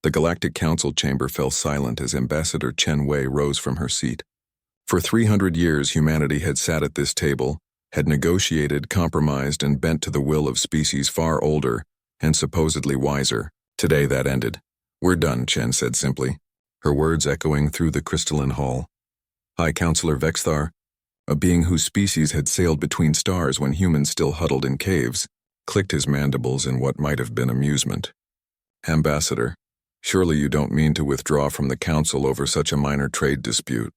The Galactic Council chamber fell silent as Ambassador Chen Wei rose from her seat. For 300 years, humanity had sat at this table, had negotiated, compromised, and bent to the will of species far older and supposedly wiser. Today that ended. "We're done," Chen said simply, her words echoing through the crystalline hall. High Counselor Vexthar, a being whose species had sailed between stars when humans still huddled in caves, clicked his mandibles in what might have been amusement. "Ambassador, surely you don't mean to withdraw from the Council over such a minor trade dispute?"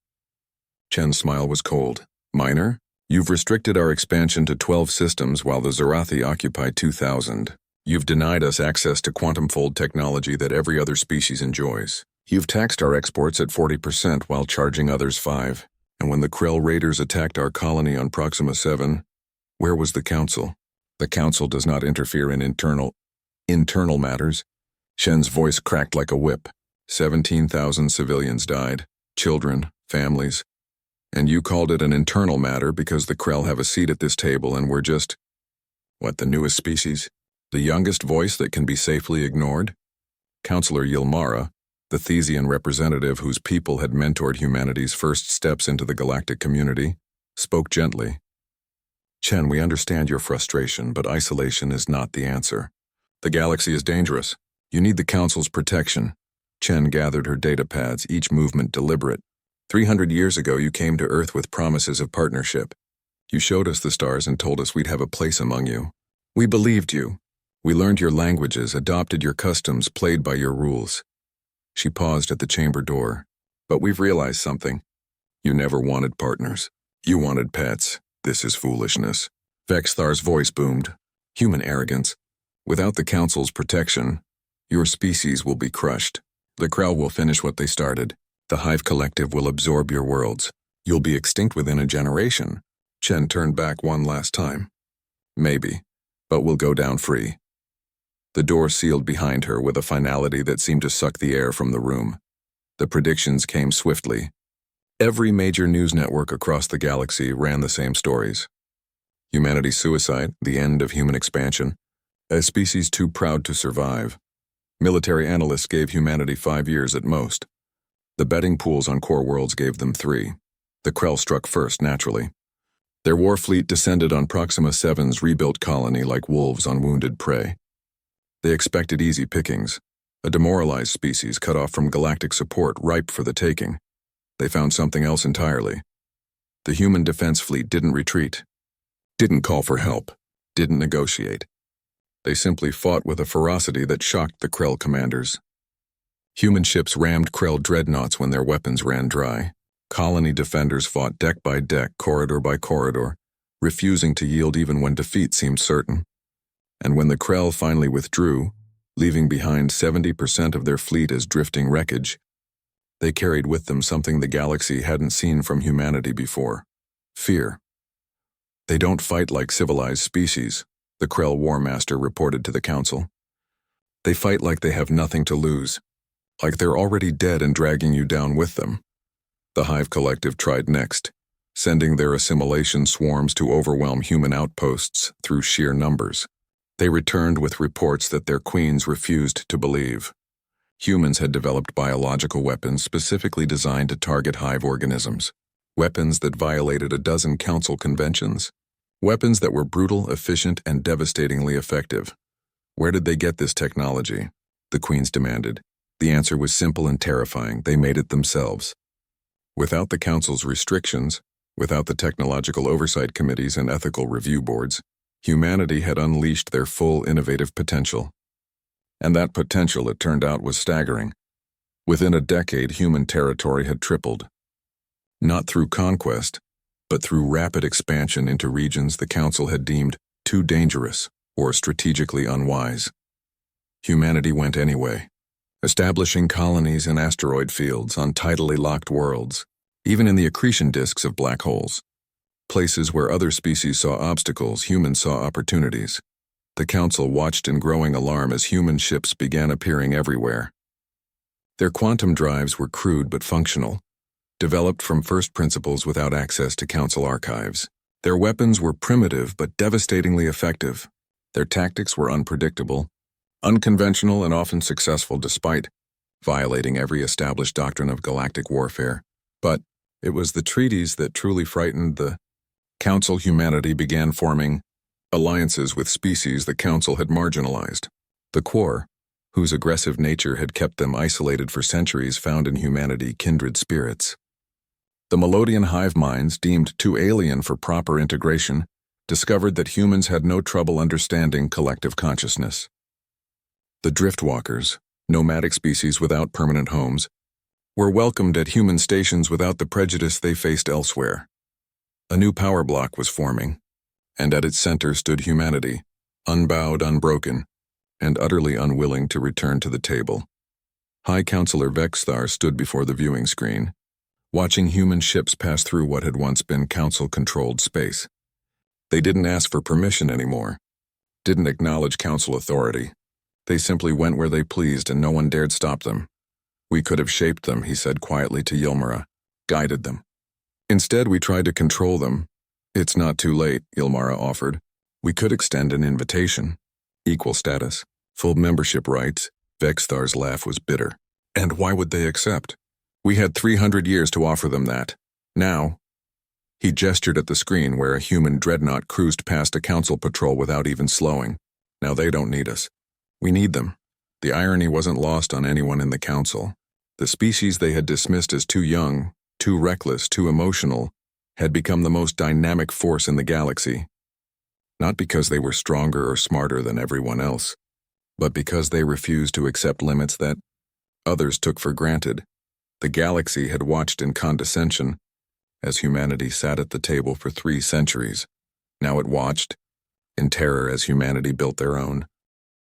Chen's smile was cold. "Minor? You've restricted our expansion to 12 systems while the Zarathi occupy 2,000. You've denied us access to quantum-fold technology that every other species enjoys. You've taxed our exports at 40% while charging others 5%. And when the Krell raiders attacked our colony on Proxima 7, where was the Council? The Council does not interfere in internal matters." Shen's voice cracked like a whip. 17,000 civilians died, children, families. And you called it an internal matter because the Krell have a seat at this table and we're just, what, the newest species? The youngest voice that can be safely ignored? Counselor Yilmara, the Thesian representative whose people had mentored humanity's first steps into the galactic community, spoke gently. "Chen, we understand your frustration, but isolation is not the answer. The galaxy is dangerous. You need the Council's protection." Chen gathered her data pads, each movement deliberate. 300 years ago, you came to Earth with promises of partnership. You showed us the stars and told us we'd have a place among you. We believed you. We learned your languages, adopted your customs, played by your rules. She paused at the chamber door. "But we've realized something. You never wanted partners. You wanted pets. This is foolishness." Vexthar's voice boomed. "Human arrogance. Without the Council's protection, your species will be crushed. The Krell will finish what they started. The Hive Collective will absorb your worlds. You'll be extinct within a generation." Chen turned back one last time. "Maybe, but we'll go down free." The door sealed behind her with a finality that seemed to suck the air from the room. The predictions came swiftly. Every major news network across the galaxy ran the same stories. Humanity's suicide, the end of human expansion, a species too proud to survive. Military analysts gave humanity 5 years at most. The betting pools on core worlds gave them 3. The Krell struck first, naturally. Their war fleet descended on Proxima 7's rebuilt colony like wolves on wounded prey. They expected easy pickings, a demoralized species cut off from galactic support, ripe for the taking. They found something else entirely. The human defense fleet didn't retreat, didn't call for help, didn't negotiate. They simply fought with a ferocity that shocked the Krell commanders. Human ships rammed Krell dreadnoughts when their weapons ran dry. Colony defenders fought deck by deck, corridor by corridor, refusing to yield even when defeat seemed certain. And when the Krell finally withdrew, leaving behind 70% of their fleet as drifting wreckage, they carried with them something the galaxy hadn't seen from humanity before: fear. "They don't fight like civilized species," the Krell War Master reported to the Council. "They fight like they have nothing to lose, like they're already dead and dragging you down with them." The Hive Collective tried next, sending their assimilation swarms to overwhelm human outposts through sheer numbers. They returned with reports that their queens refused to believe. Humans had developed biological weapons specifically designed to target hive organisms. Weapons that violated a dozen council conventions. Weapons that were brutal, efficient, and devastatingly effective. Where did they get this technology? The queens demanded. The answer was simple and terrifying. They made it themselves. Without the council's restrictions, without the technological oversight committees and ethical review boards, humanity had unleashed their full innovative potential. And that potential, it turned out, was staggering. Within a decade, human territory had tripled. Not through conquest, but through rapid expansion into regions the Council had deemed too dangerous or strategically unwise. Humanity went anyway, establishing colonies in asteroid fields on tidally locked worlds, even in the accretion disks of black holes. Places where other species saw obstacles, humans saw opportunities. The Council watched in growing alarm as human ships began appearing everywhere. Their quantum drives were crude but functional, developed from first principles without access to Council archives. Their weapons were primitive but devastatingly effective. Their tactics were unpredictable, unconventional, and often successful despite violating every established doctrine of galactic warfare. But it was the treaties that truly frightened the Council. Humanity began forming alliances with species the Council had marginalized. The Core, whose aggressive nature had kept them isolated for centuries, found in humanity kindred spirits. The Melodian hive minds, deemed too alien for proper integration, discovered that humans had no trouble understanding collective consciousness. The Driftwalkers, nomadic species without permanent homes, were welcomed at human stations without the prejudice they faced elsewhere. A new power block was forming, and at its center stood humanity, unbowed, unbroken, and utterly unwilling to return to the table. High Counselor Vexthar stood before the viewing screen, watching human ships pass through what had once been Council-controlled space. They didn't ask for permission anymore, didn't acknowledge Council authority. They simply went where they pleased and no one dared stop them. We could have shaped them, he said quietly to Ylmara, guided them. Instead, we tried to control them. It's not too late, Ylmara offered. We could extend an invitation. Equal status, full membership rights. Vexthar's laugh was bitter. And why would they accept? We had 300 years to offer them that. Now, he gestured at the screen where a human dreadnought cruised past a Council patrol without even slowing. Now they don't need us. We need them. The irony wasn't lost on anyone in the Council. The species they had dismissed as too young, too reckless, too emotional, had become the most dynamic force in the galaxy. Not because they were stronger or smarter than everyone else, but because they refused to accept limits that others took for granted. The galaxy had watched in condescension as humanity sat at the table for 3 centuries. Now it watched in terror as humanity built their own.